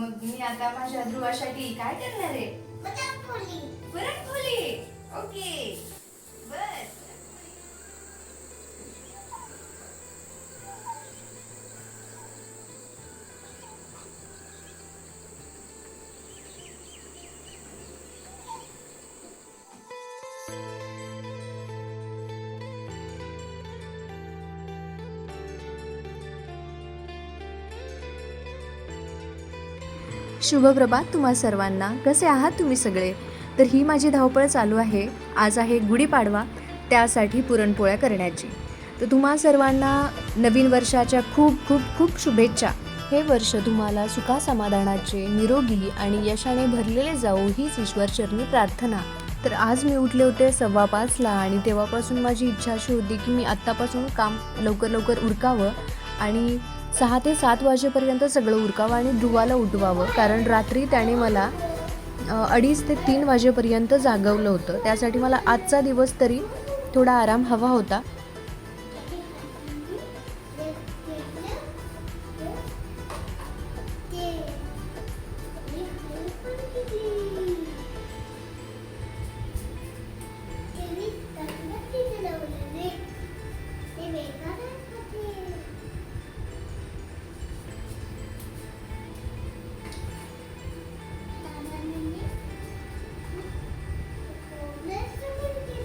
मग मी आता माझ्या ध्रुवासाठी काय करणार आहे? पुरणपोळी. ओके बस. शुभप्रभात तुम्हा सर्वांना. कसे आहात तुम्ही सगळे? तर ही माझी धावपळ चालू आहे. आज आहे गुढीपाडवा, त्यासाठी पुरणपोळ्या करण्याची. तर तुम्हा सर्वांना नवीन वर्षाच्या खूप खूप खूप शुभेच्छा. हे वर्ष तुम्हाला सुखासमाधानाचे, निरोगी आणि यशाने भरलेले जावो हीच ईश्वरचरणी प्रार्थना. तर आज मी उठले होते 5:15ला आणि तेव्हापासून माझी इच्छा अशी होती की मी आत्तापासून काम लवकर लवकर उरकावं आणि 6 ते 7 वाजेपर्यंत सगळं उरकावं आणि ध्रुवाला उठवावं. कारण रात्री त्याने मला 2:30 ते 3 वाजेपर्यंत जागवलं होतं. त्यासाठी मला आजचा दिवस तरी थोडा आराम हवा होता.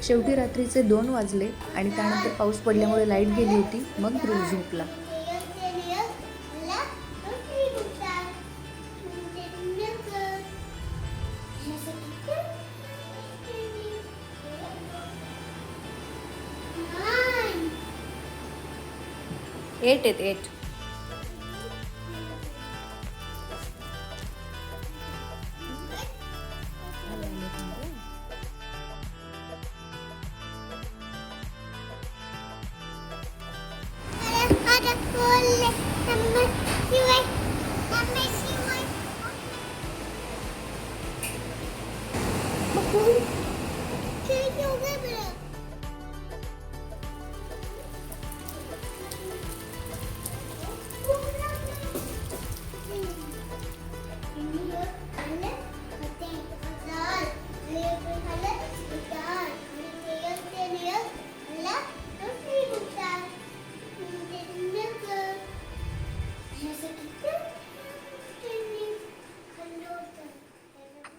शेवटी रात्रीचे 2 वाजले आणि त्यानंतर पाऊस पडल्यामुळे लाईट गेली होती. मग ध्रुव झोपला. एट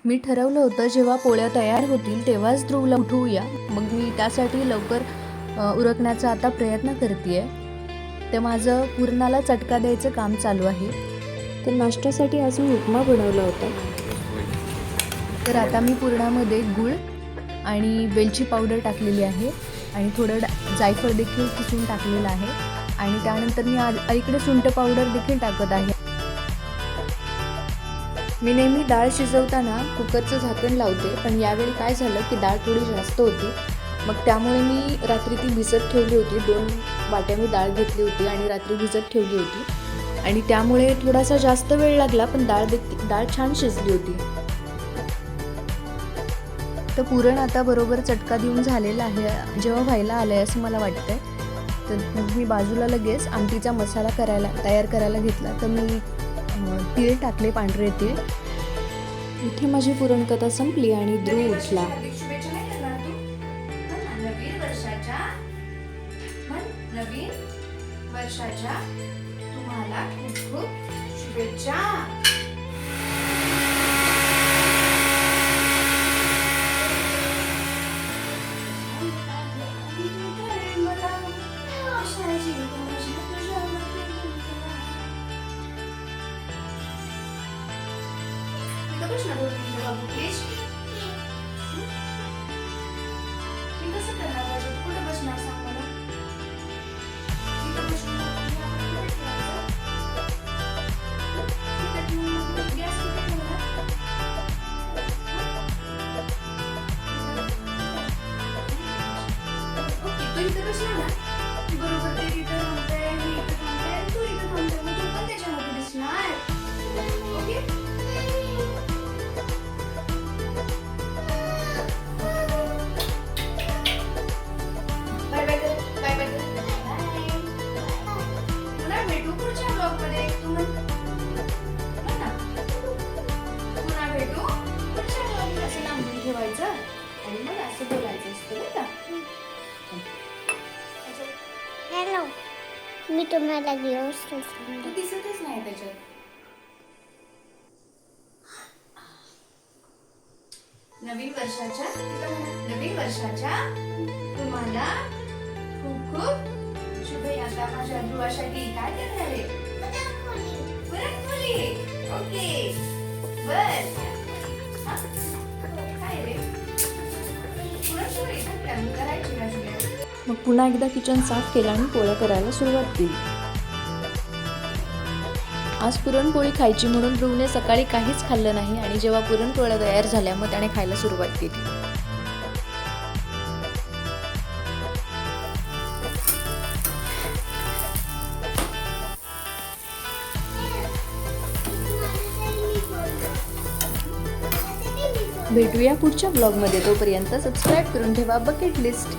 मी ठरवलं होतं जेव्हा पोळ्या तयार होतील तेव्हाच ध्रुवला उठवूया. मग मी त्यासाठी लवकर उरकण्याचा आता प्रयत्न करते आहे. तर माझं पुरणाला चटका द्यायचं काम चालू आहे. तर नाश्त्यासाठी आज मी उपमा बनवला होता. तर आता मी पुरणामध्ये गूळ आणि वेलची पावडर टाकलेली आहे आणि थोडं जायफळ देखील किसून टाकलेलं आहे आणि त्यानंतर मी अलीकडे सुंठ पावडर देखील टाकत आहे. मी नेहमी डाळ शिजवताना कुकरचं झाकण लावते, पण यावेळी काय झालं की डाळ थोडी जास्त होती. मग त्यामुळे मी रात्री ती भिजत ठेवली होती. 2 वाट्या मी डाळ घेतली होती आणि रात्री भिजत ठेवली होती आणि त्यामुळे थोडासा जास्त वेळ लागला, पण डाळ छान शिजली होती. तर पुरण आता बरोबर चटका देऊन झालेला आहे, जेव्हा व्हायला आलं आहे असं मला वाटतंय. तर मी बाजूला लगेच आमटीचा मसाला तयार करायला घेतला. तर मी तीळ टाकले, पांढरे तीळ. इथे माझी पुरणकथा संपली आणि ध्रुव उठला. नवीन वर्षाच्या तुम्हाला खूप खूप शुभेच्छा. मी कसं करणार पाहिजे? कुठे बसणार सांग मला. तू इथे बसला ना, बरोबर ते तिथं थांबते, मी इथं थांबते, तू इथं थांबते, मग तू पण त्याच्यामध्ये दिसणार. ओके. तुम्हाला व्यवस्थित सांगते. दिसतच नाही त्याच्यात. नवीन वर्षाच्या तुम्हाला खूप खूप शुभेच्छा. आता माझ्या ध्रुवासाठी काय करणार आहे? पुरणपोळी. ओके बर. हा? काय रे? पुरणपोळी करायची ना तुला. मग पुन्हा एकदा किचन साफ केलं आणि पोळ्या करायला सुरुवात केली. आज पुरणपोळी खायची म्हणून ध्रुवने सकाळी काहीच खाल्लं नाही आणि जेव्हा पुरणपोळ्या तयार झाल्या मग त्याने खायला सुरुवात केली. भेटूया पुढच्या ब्लॉगमध्ये. तोपर्यंत सबस्क्राईब करून ठेवा बकेट लिस्ट.